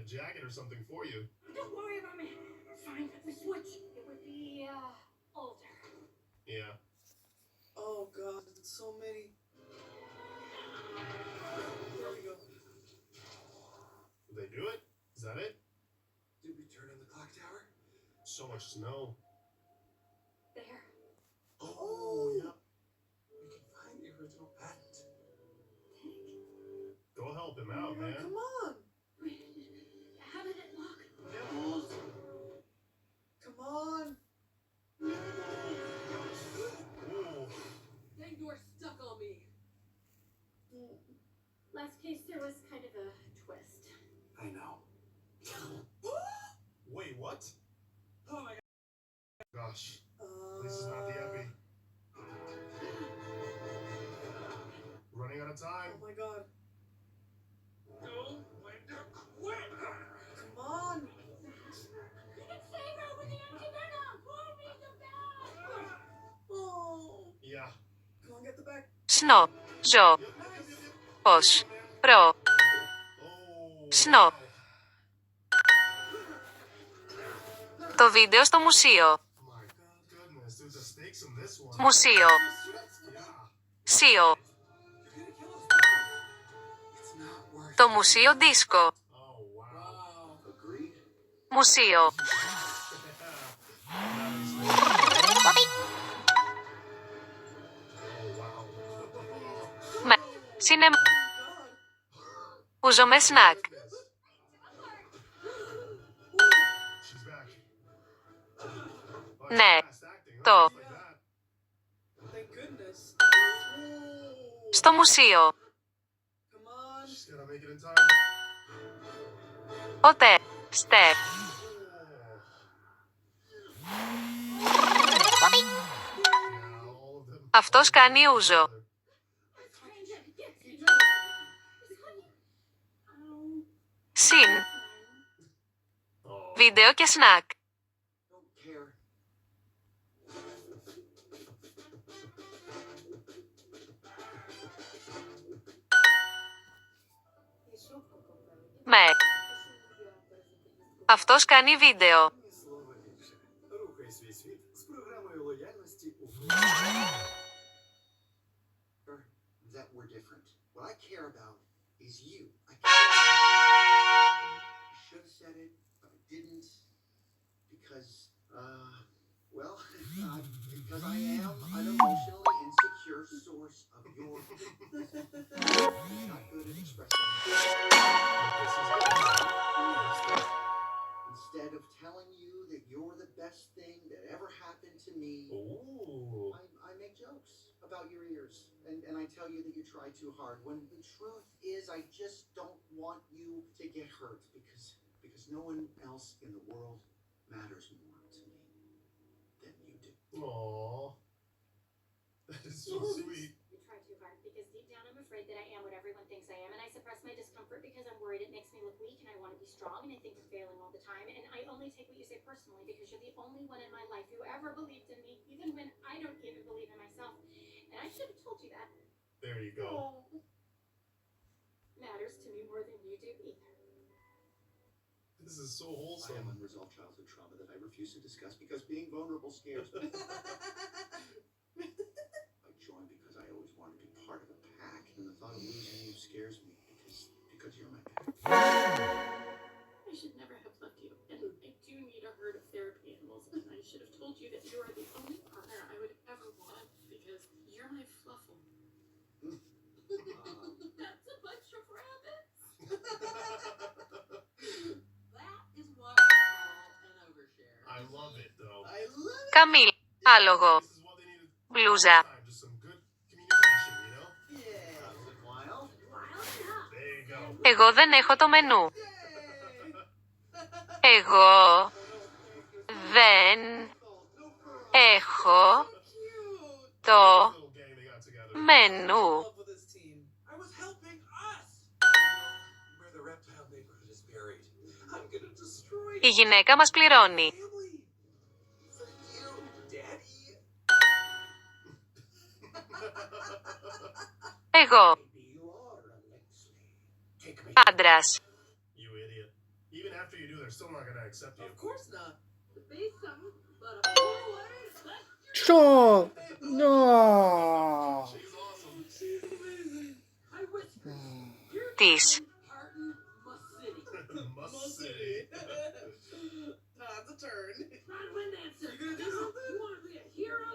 a jacket or something for you. Don't worry about me. Fine, we switch. It would be, older. Yeah. Oh god, so many. There we go. Did they do it? Is that it? Did we turn on the clock tower? So much snow. There. Oh, yeah. We can find the original patent. Go help him out, man. Come on. How did it look? Nibbles. Come on. Ooh. Dang, you are stuck on me. Last case, there was kind of a twist. I know. Wait, what? Oh my god. Gosh. This is not the epi. Running out of time. Oh my god. No, Linda, quit! Come on. You can save her with the antivenom! Pour me the bag! Oh. Yeah. Come on, get the bag. Sno. Ζω. Ως. Προ. Oh. Snow. Το βίντεο στο μουσείο. My goodness, dude, the stakes in this one. Μουσείο. Yeah. Σίο. You're gonna kill us. It's not worth Το μουσείο δίσκο. Oh, wow. it. Agreed? Μουσείο. Με. Σινεμά. Ούζομαι σνακ. She's back. Oh, Ναι. fast acting, huh? Το. Just like that. Thank goodness. Στο μουσείο. Come on. She's gonna make it in time. Ποτέ. Στεπ. Oh. Yeah, all of them. Αυτός κάνει ούζο. Συν. Oh. Βίντεο και σνακ. Don't care. Με. Αυτός κάνει βίντεο. Слово більше. Рухай свій світ з програмою лояльності у that we're different. What I care about is you. I should have said it, but I didn't. Because, well, because I am an emotionally insecure source of your... not good at expressing. Instead of telling you that you're the best thing that ever happened to me, Ooh. I make jokes about your ears. And I tell you that you try too hard. When the truth is, I just don't want you to get hurt because no one else in the world matters more to me than you do. Aww. That is so sweet. You try too hard because deep down I'm afraid that I am what everyone thinks I am, and I suppress my discomfort because I'm worried it makes me look weak and I want to be strong and I think you're failing all the time, and I only take what you say personally because you're the only one in my life who ever believed in me, even when I don't even believe in myself. And I should have told you that. There you go. Matters to me more than you do either. This is so I wholesome. have unresolved childhood trauma that I refuse to discuss because being vulnerable scares me. I joined because I always wanted to be part of a pack, and the thought of losing you scares me because you're my pack. I should never have left you, and I do need a herd of therapy animals, and I should have told you that you are the only partner I would ever want because you're my fluffle. That's a bunch of rabbits. That is what we call an overshare. I love it, though. I love Καμίλ. Άλογο. This is what they needed. Μπλούζα. Just some good communication, you know? it. Yeah. Was it wild? Wild enough. There you go. Εγώ δεν έχω το μενού. Εγώ δεν έχω το Little gang they got together. μενού. Love with this team. I was helping us. Where the reptile neighborhood is buried, I'm gonna destroy Η γυναίκα μας πληρώνει. family. For you, Daddy. Εγώ, Maybe you are, Alexei. Take me. άντρας. You idiot. still not gonna accept you. Of course not. Be something, but a forward. Let's Що? No. She's awesome. She's amazing. I whisper. You're Της. Harton Must City. Must City. Time's a turn. Not win answer. You gonna do something? You want to be a hero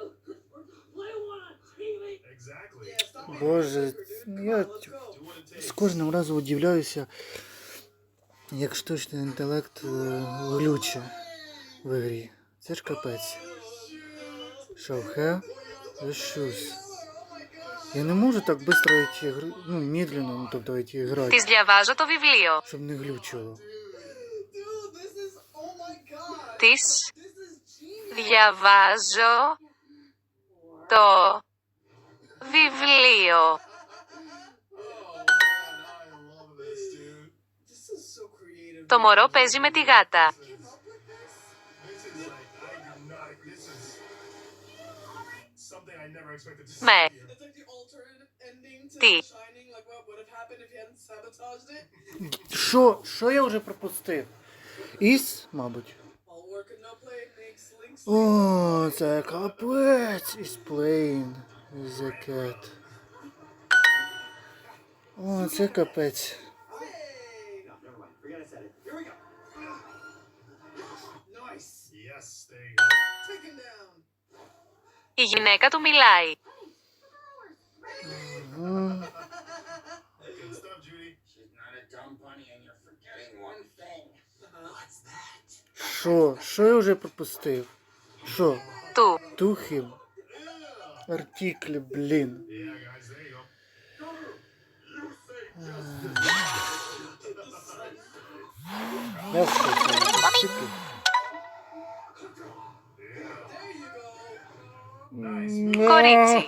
or just play one on TV? Exactly. Yeah, stop being a Боже, sucker, dude. Come я on, let's go. Do what it з takes. кожним разом удивляюся, як штучний інтелект глюче в грі. Це ж капець. Show her the shoes. Я не можу так швидко йти, ну, медленно, ну, тобто йти грати, Της διαβάζω το βιβλίο. щоб не глючило. Dude, this is, oh my god. Της This is genius. διαβάζω το βιβλίο. Oh man, I love this, dude. This is so creative. Το μωρό παίζει με τη γάτα. This is like, I do not, this is something I never expected to see Με. here. It's like the alternate ending to Τι? The Shining, like what would have happened if he hadn't sabotaged it. Що я вже пропустив? Іс, мабуть. All work and no play makes links. О, це капець. Is playing the cat. О, це капець. Hey! No, never mind. Forget I said it. Here we go. Nice. Yes, there you go. Take him down. Η γυναίκα του μιλάει. Ага. Good stuff, Judy. She's not a dumb bunny and you're forgetting one thing. What's that? Що я вже пропустив? Що? Του. To him. Yeah. Артиклі, блін. Yeah, guys, there you go. Я що це? Артиклі? There you go. Nice. Κορίτσι.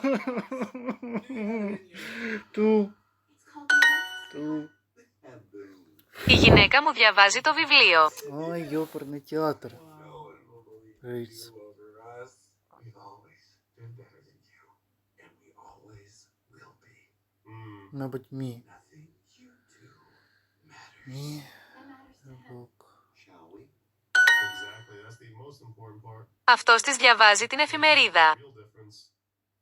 Ту. It's called the Ту. Η γυναίκα μου διαβάζει το βιβλίο. Ой, йоперний театр. Гейц. We've always been better than you. And we always will be. Mm. Мабуть, мі. Nothing you do matters. Мі. that matters to him. Бок. Shall we? Exactly, that's the most important part. Αυτός της διαβάζει την εφημερίδα. Real difference.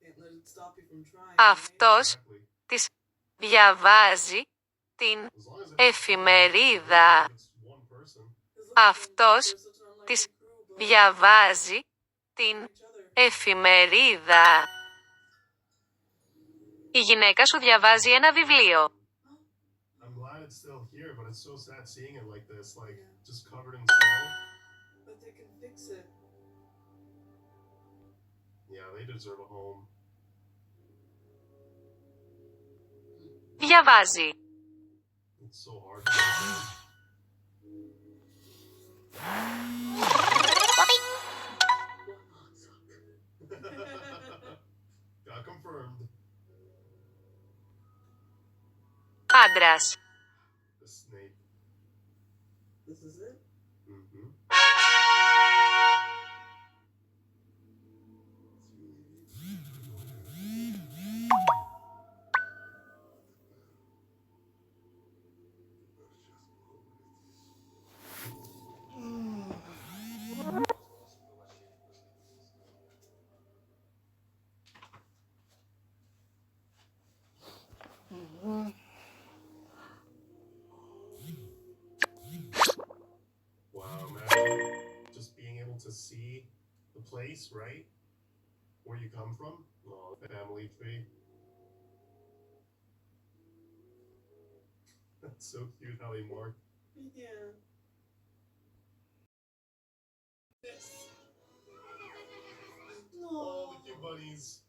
Can't let it stop you from trying. Αυτός Exactly. της διαβάζει την As long as εφημερίδα. it's one person. Αυτός της διαβάζει την εφημερίδα. Η γυναίκα σου διαβάζει ένα βιβλίο. I'm glad it's still here, but it's so sad seeing it like this, like just covered in snow. But they can fix it. Yeah, they deserve a home. Διαβάζει. It's so hard. To Got confirmed. Άντρας. The snake. This is it? Mm-hmm. Wow, man. Just being able to see the place, right? Where you come from. Oh, family tree. That's so cute how they mark. Yeah. Yes. Oh, the cute bunnies.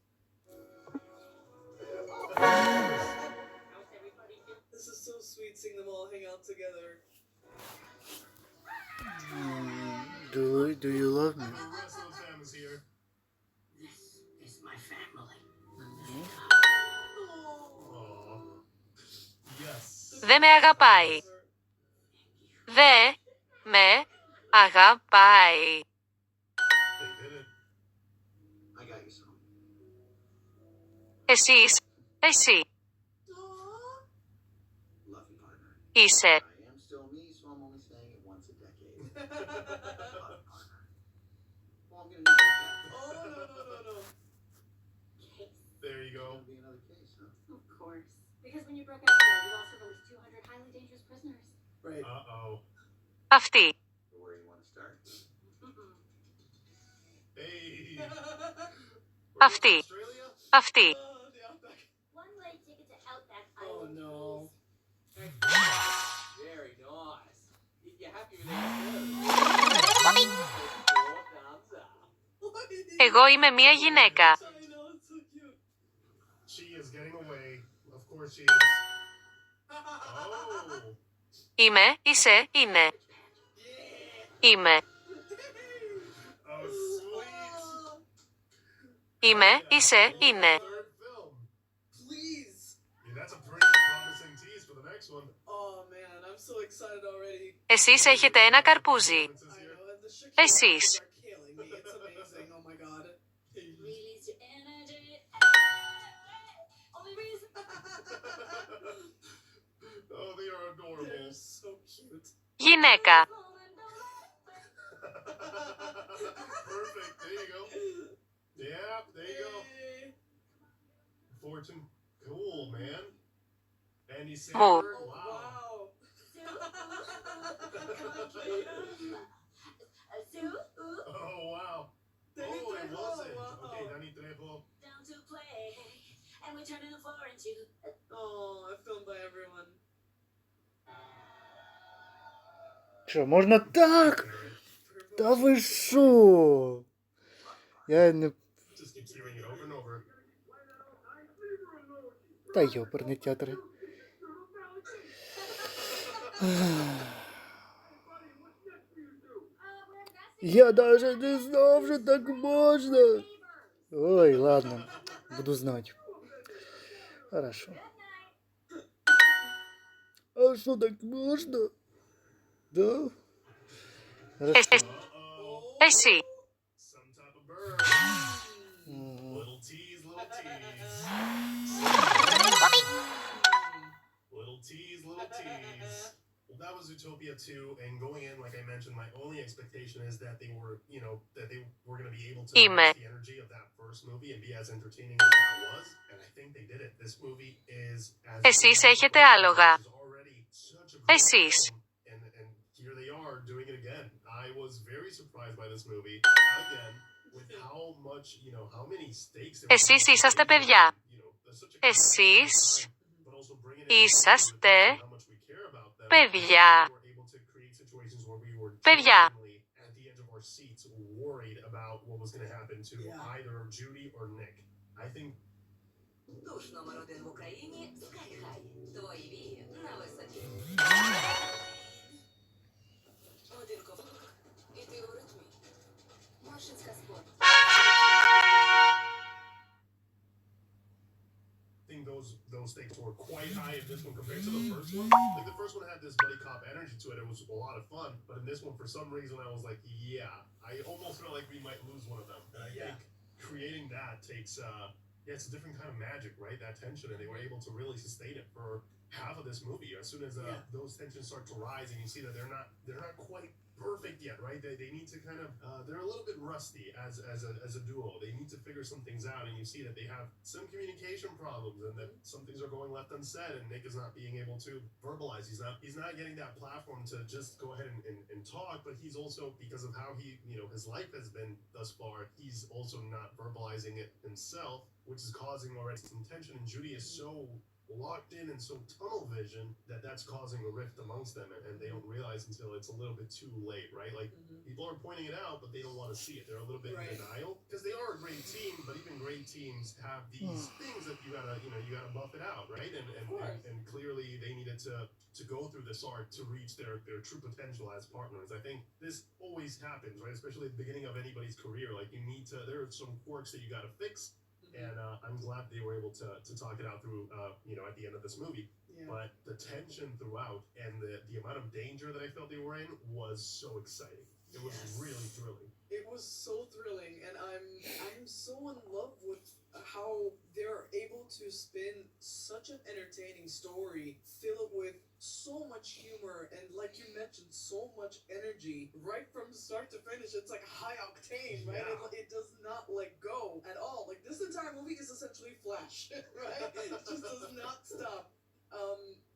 This is so sweet seeing them all hang out together. Do you love me? The rest of the family's here. This is my family. Aw. Yes. Δεν με αγαπάει. Δε με αγαπάει. They did it. I got you some. Εσύ Love you, partner. είσαι. I am still me, so I'm only saying it once a decade. Well, I'm gonna need that. Oh, no. There you It's go. gonna be another case, huh? Of course. Because when you broke out of jail, you also released 200 highly dangerous prisoners. Right. Uh-oh. Αυτή. Where you want to start? Mm-mm. Hey. Αυτή. Australia? Αυτή. Oh, the outback. One-way ticket to Outback Oh, Island, no. Very nice. You happy with that? Thumbs up. Εγώ είμαι μία γυναίκα. I know, it's so cute. She is getting away. Of course she is. Oh. Είμαι, είσαι, είναι. Είμαι. Oh, sweet. Είμαι, είσαι, είναι. Third film. Please. Yeah, that's a pretty promising tease for the next one. Oh, man, I'm so excited already. Εσείς έχετε ένα καρπούζι. I know, and the Shakira Εσείς. are killing me. It's amazing. Oh, my God. Release your energy. Only reason. Oh, they are adorable. They're so cute. Γυναίκα. Perfect. There you go. Yeah, there you go. Yay. Fortune. Cool, man. Andy Μου. Samberg. Oh, Wow. wow. Oh, wow. Danny Oh, it Trejo, wasn't. wow. Okay, Danny Trejo. Down to play. And we turn the floor into. Oh, filmed by everyone. Що, можна так? Та ви що? Я не... Just keeps hearing it over and over. Та йоперний театр. Я даже не знав, що так можна. Ой, ладно. Буду знать. Хорошо. А що так можна? Да? Хорошо. Uh-oh. Εσύ. Some type of bird. Мгм. Little tease, little tease. Little tease, little tease. Well, that was Zootopia 2, and going in, like I mentioned, my only expectation is that they were, that they were going to be able to Είμαι. match the energy of that first movie and be as entertaining as that was, and I think they did it. This movie is as Εσείς έχετε άλογα. This is already such a great Εσείς. film, and here they are doing it again. I was very surprised by this movie again with how much, how many stakes there were. Εσείς είσαστε παιδιά. There's such a Εσείς but also bringing it in είσαστε how much we care about them. παιδιά. We were able to create situations where we were Παιδιά. genuinely at the edge of our seats worried about what was going to happen to Yeah. either Judy or Nick. I think Душ номер 1 в Україні – Скайхай. Твої вії на висоті. Один ковток, і ти у ритмі. Машинська спорт. I think those stakes were quite high in this one compared to the first one. Like the first one had this buddy cop energy to it. It was a lot of fun. But in this one, for some reason, I was like, yeah, I almost felt like we might lose one of them. And I think creating that takes, it's a different kind of magic, right? That tension, and they were able to really sustain it for half of this movie. As soon as those tensions start to rise, and you see that they're not quite perfect yet, right? They need to kind of they're a little bit rusty as a duo. They need to figure some things out, and you see that they have some communication problems, and that some things are going left unsaid, and Nick is not being able to verbalize. He's not getting that platform to just go ahead and talk, but he's also, because of how he his life has been thus far, he's also not verbalizing it himself, which is causing already some tension. And Judy is so locked in and so tunnel vision that's causing a rift amongst them, and they don't realize until it's a little bit too late, right? Like people are pointing it out, but they don't want to see it. They're a little bit in denial because they are a great team, but even great teams have these things that you gotta buff it out, right? And clearly they needed to go through this arc to reach their true potential as partners. I think this always happens, right? Especially at the beginning of anybody's career. Like there are some quirks that you gotta fix. And I'm glad they were able to talk it out through, at the end of this movie. Yeah. But the tension throughout and the amount of danger that I felt they were in was so exciting. It was really thrilling. It was so thrilling, and I'm so in love with how they're able to spin such an entertaining story, fill it with so much humor, and like you mentioned, so much energy. energy right from start to finish. It's like high octane, right? Yeah. It does not let go at all. Like this entire movie is essentially Flash, right? It just does not stop.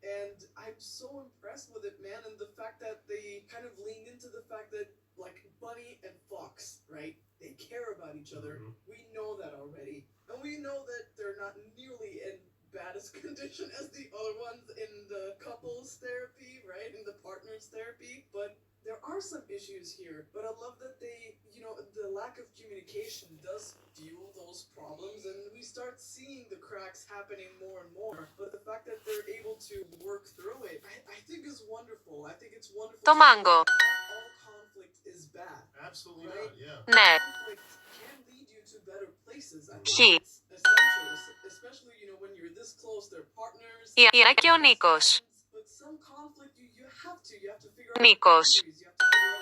And I'm so impressed with it, man. And the fact that they kind of leaned into the fact that like Bunny and Fox, right? They care about each other. We know that already. And we know that they're not nearly in bad as condition as the other ones in the couples therapy, right? In the partners therapy. But there are some issues here. But I love that they, the lack of communication does fuel those problems. And we start seeing the cracks happening more and more. But the fact that they're able to work through it, I think is wonderful. I think it's wonderful. Το μάγκο. Not all conflict is bad. Absolutely Right? not, yeah. Ναι. Conflict can lead you to better places. I think Χι. it's essential, especially when you're this close. They're partners. Η Άννα και ο Νίκος. But some conflict you have to figure out Νίκος. boundaries. You have to figure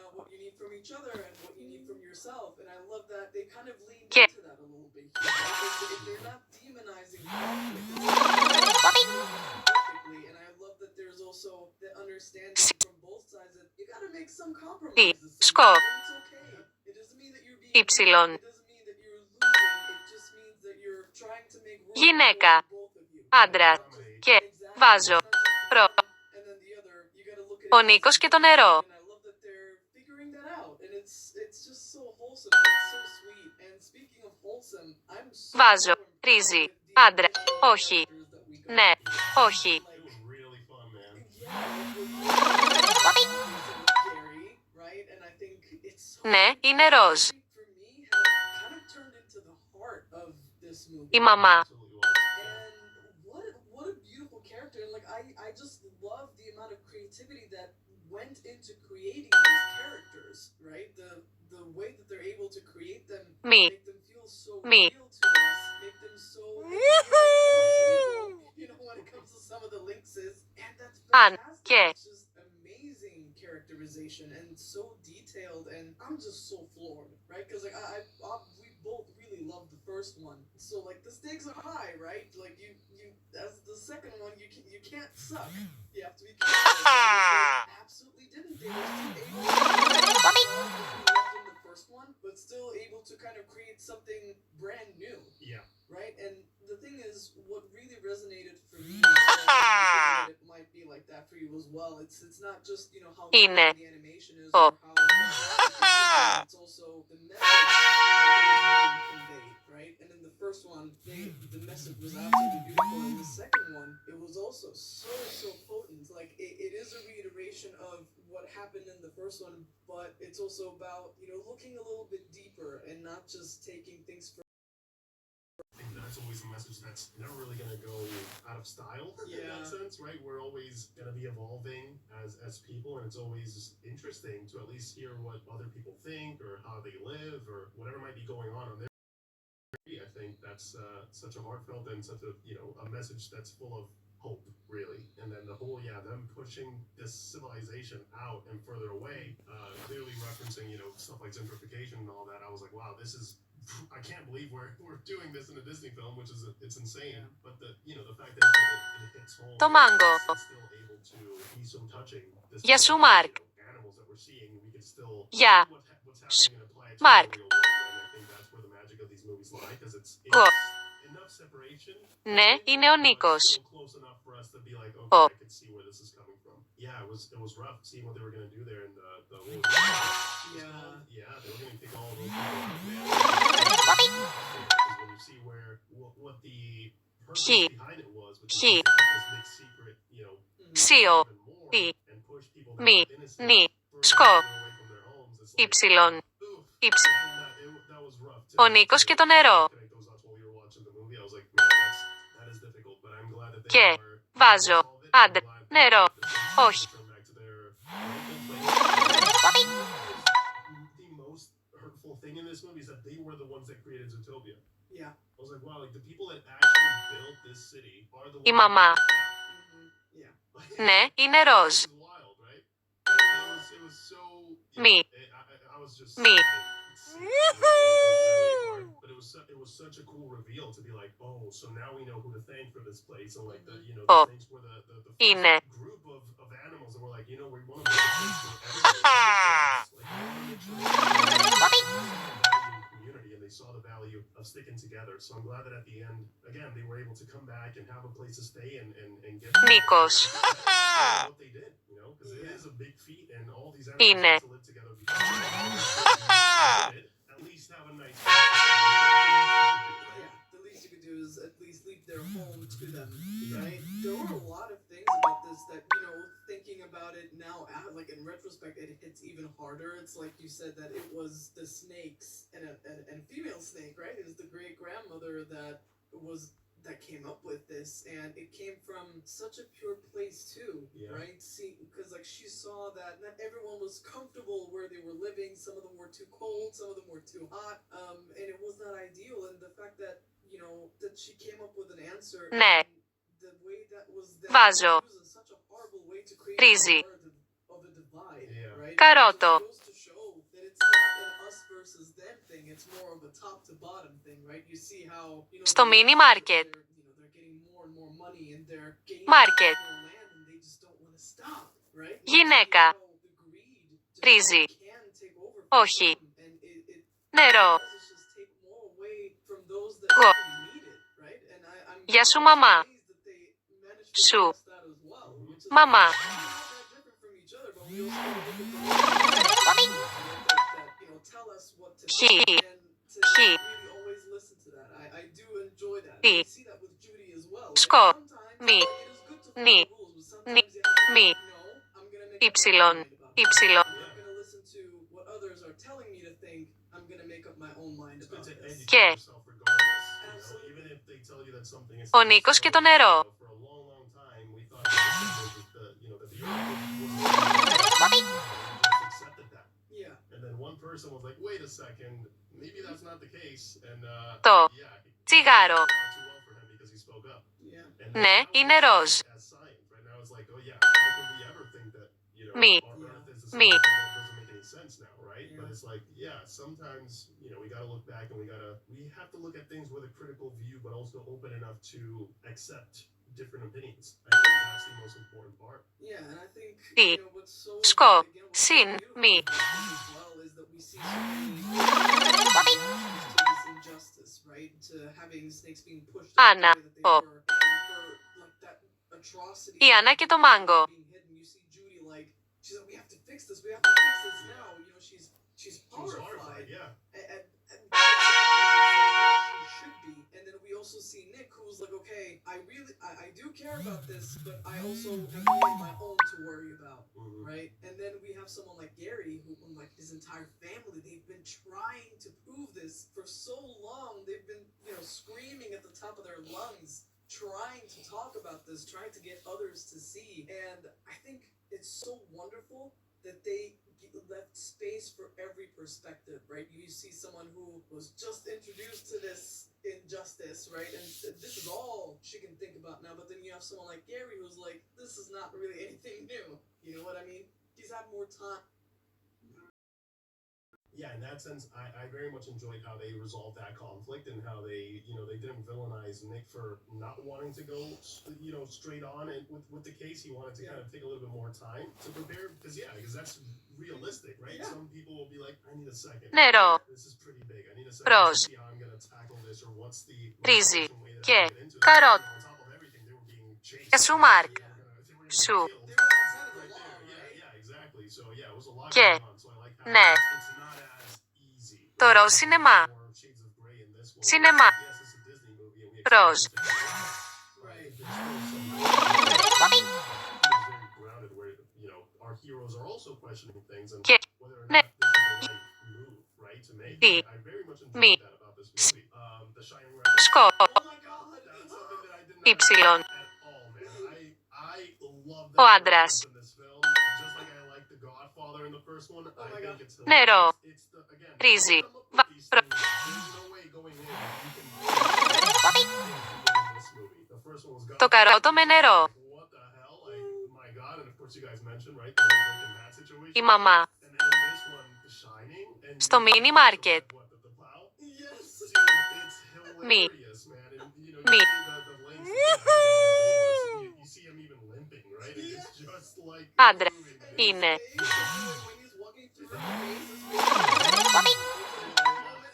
out what you need from each other and what you need from yourself. And I love that they kind of leaned Και. into that a little bit. If they're not demonizing conflict perfectly, and I love that there's also the understanding from both sides that you gotta make some compromises. Σκο. It's okay. It doesn't mean that you're being Υψηλόν. It doesn't mean that you're losing. It just means that you're trying to make room Γυναίκα. for both of you. Άντρα. Και. Exactly. Βάζω. Προ. And then the other, you gotta look at Ο it Νίκος as και το νερό. and I love that they're figuring that out. And it's just so wholesome and it's so sweet. And speaking of wholesome, I'm so Βάζω. impressed Ρύζι. with the Άντρα. additional Όχι. characters that we got. Ναι. Όχι. It was really fun, man. Gary, right? And I think it's so Ναι, είναι ροζ. for me has kind of turned into the heart of this movie. Η μαμά. Absolutely was. And what a beautiful character. And like I just love the amount of creativity that went into creating these characters, right? The way that they're able to create them, Me. make them feel so Me. real to us, make them so when it comes to some of the links and that's Αν fantastic. και. It's just amazing characterization and so detailed, and I'm just so floored, right? Because like we both really loved the first one, so like the stakes are high, right? Like you as the second one, you can't suck. You have to be careful. They absolutely didn't. They were still able to in the first one, but still able to kind of create something brand new. Yeah. Right? And the thing is, what really resonated for me, and it might be like that for you as well. It's not just how Είναι. the animation is, Ο. or how it's also the message that is being conveyed, right? And in the first one, the message was absolutely beautiful. In the second one, it was also so potent. Like it is a reiteration of what happened in the first one, but it's also about looking a little bit deeper and not just taking things for. I think that's always a message that's never really going to go out of style in that sense, right? We're always going to be evolving as people, and it's always interesting to at least hear what other people think or how they live or whatever might be going on their. I think that's such a heartfelt and such a message that's full of hope, really. And then the whole, them pushing this civilization out and further away, clearly referencing, stuff like gentrification and all that. I was like, wow, this is, I can't believe we're doing this in a Disney film, which is, it's insane. But the fact that it hits home, Το μάγκο. it's still able to be so touching. Γεια σου, Μάρκ. Animals that we're seeing, we can still Γεια. what's happening in a play to Mark. the real world, and I think that's where the magic of these movies lie, because it's Go. enough separation. Ναι, είναι ο Νίκος. Still close enough for us to be like, okay, Oh. I can see where this is coming from. Yeah, it was rough seeing what they were gonna do there, and the whole they were gonna take all of those people out, man. Because when you see what the purpose He. behind it was, which He. is this big secret, Σιο. even more, Πι. and push people that Μη. are innocent Νι. further Σκο. away from their homes. It's like, Υψηλόν. oof. Υψ. That was rough to Ο Νίκος και το νερό. connect those dots while we were watching the movie. I was like, man, that is difficult, but I'm glad that they Και. are Βάζω. solve it. I'm Άντρα. glad that Νερό. the Όχι. return back to their rightful place. The most hurtful thing in this movie is that they were the ones that created Zootopia. Yeah. I was like, wow, like the people that actually built this city are the ones. Η μαμά. Yeah. Ναι, είναι ροζ. It was wild, right? It was so. Me. I was just. Me. But it was such a cool reveal to be like, oh, so now we know who to thank for this place, and like the Oh. the thanks for the Είναι. first group of animals and we're like, we want to make a place for everyone. Like, we want to make sure that community, and they saw the value of sticking together. So I'm glad that at the end, again, they were able to come back and have a place to stay and get Νίκος. what they did, because it is a big feat, and all these Είναι. animals to live together. At least have a nice place to stay. Yeah, the least you could do is at least leave their home to them, right? There were a lot of things about this that, thinking about it now, like in retrospect, it hits even harder. It's like you said that it was the snakes and a female snake, right? It was the great grandmother that came up with this, and it came from such a pure place too, right? See, because like she saw that not everyone was comfortable where they were living. Some of them were too cold, some of them were too hot, and it was not ideal. And the fact that that she came up with an answer. Ναι. The way that was Βάζω. such a horrible way to create Ρύζι. of a divide, right? Καρότο. It goes to show that it's not an us versus them thing. It's more of a top to bottom thing, right? You see how Στο mini market. they're getting more and more money and they're gaining Market. more land and they just don't want to stop, right? Γυναίκα. The greed just Ρύζι. can take over from Όχι. them, and it Νερό. does just take more away from those that Γο. actually need it, right? And I'm Γεια σου μαμά. amazed that they managed to Σου. balance that as well, which is Μαμά. not that different from each other, but we also look at the tell us what to Χι. do and to Χι. really always listen to that. I do enjoy that. Τι. I see that with Judy as well. Σκο. Sometimes Μη. it is good to follow Νι. the rules, but Νι. sometimes you have to Μη. no, I'm gonna make up my Ήψιλον. mind about it. Ήψιλον. I'm not gonna listen to what others are telling me to think. I'm gonna make up my own mind It's good about to this. educate Και. yourself regardless, even if they tell you that something is Ο Νίκος και το νερό. For a long, long time, we thought that the earth was just accepted that. Yeah. And then one person was like, wait a second, maybe that's not the case. And Το. yeah, Τσιγάρο. it turned out too well for him because he spoke up. Yeah. And Ναι, now είναι it's ροζ. as science. Right now it's like, oh yeah, how can we ever think that, Μη. our earth is the Μη. same? That doesn't make any sense now, right? Yeah. But it's like, yeah, sometimes, we gotta look back and we have to look at things with a critical view, but also open enough to accept different opinions. I think that's the most important part. Yeah, and I think Τι. what's so Σκο. again, what's so Συν. beautiful Μη. about this as well is that we see so many to this injustice, right? To having snakes being pushed out Άννα. the way that they Ο. were, and for like that atrocity Η Άννα και το μάγκο. being hidden. You see Judy like she's like, we have to fix this, we have to fix this now. She's She was horrified, yeah. and she should be. And then we also see Nick, who's like, okay, I do care about this, but I also have me and my own to worry about, right? And then we have someone like Gary, who, like his entire family, they've been trying to prove this for so long. They've been, screaming at the top of their lungs, trying to talk about this, trying to get others to see. And I think it's so wonderful that they left space for every perspective, right? You see someone who was just introduced to this injustice, right? And this is all she can think about now. But then you have someone like Gary who's like, this is not really anything new. You know what I mean? He's had more time. Yeah, in that sense, I very much enjoyed how they resolved that conflict and how they didn't villainize Nick for not wanting to go, straight on and with the case. He wanted to kind of take a little bit more time to prepare because that's realistic, right? Yeah. Some people will be like, I need a second. Νερό. This is pretty big. I need a second Ροζ. to see how I'm going to tackle this or what's the Ρύζι. way that Και. I get into it. Καρότο. On top of everything, they were being chased. Για σου, Μάρκ. They were gonna Σου. get killed. They were outside of the Right law, there. right? Yeah, exactly. So yeah, it was a lot Και. going on. So I like how Ναι. it's not as easy. Το ροζ σινεμά. More shades of gray in this one. Σινεμά. Yes, it's a Disney movie and we expect Ροζ. it to be right. There's still some very grounded where our heroes are also questioning things and Και. whether or Ναι. not this is the right move, right, to make. Τι. I very much Μη. enjoyed that about this movie. The Shining reference. Σκο. Oh my god! That's something that I did not Ήψιλον. expect at all, man. I love Ο that άντρας. reference in this film. Just like I like The Godfather in the first one, I my think God. it's Νερό. it's the again. Ρύζι. Come up with these things. There's no way going in you can in this movie. The first one was Το καρότο με νερό. What the hell? Like, my God. And of course you guys mentioned, right? The whole Breaking Bad situation. Η μαμά. And then in this one, The Shining. And Στο mini market. What, the plow? Yes. Dude, it's Μη. hilarious, man. And, you Μη. see the lengths you see him even limping, right? In his joke. just like Άντρα. the movie, man. Είναι. When he's walking through her face,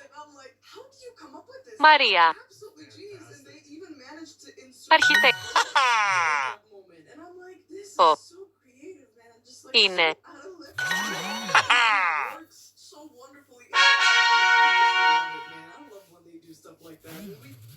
and I'm like, how do you come up with this? Μαρία. Absolutely genius, and they even managed to insert Αρχιτέκ. in that moment, and I'm like, this is Oh. so creative, man. I'm just like Είναι. so out of left field. It works so wonderfully. I love it, man. I love when they do stuff like that.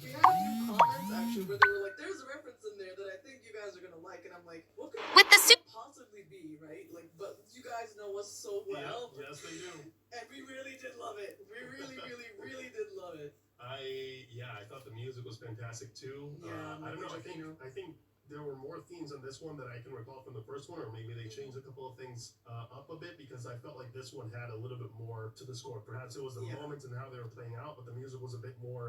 We had a few comments actually where they were like, there's a reference in there that I think you guys are gonna like, and I'm like, what could With the that possibly be, right? Like, but you guys know us so well. Yeah, yes, they do. And we really did love it. We really, really, really did love it. I thought the music was fantastic too. Yeah, I don't know. Vino. I think there were more themes in this one that I can recall from the first one, or maybe they changed a couple of things up a bit because I felt like this one had a little bit more to the score. Perhaps it was the Yeah. moments and how they were playing out, but the music was a bit more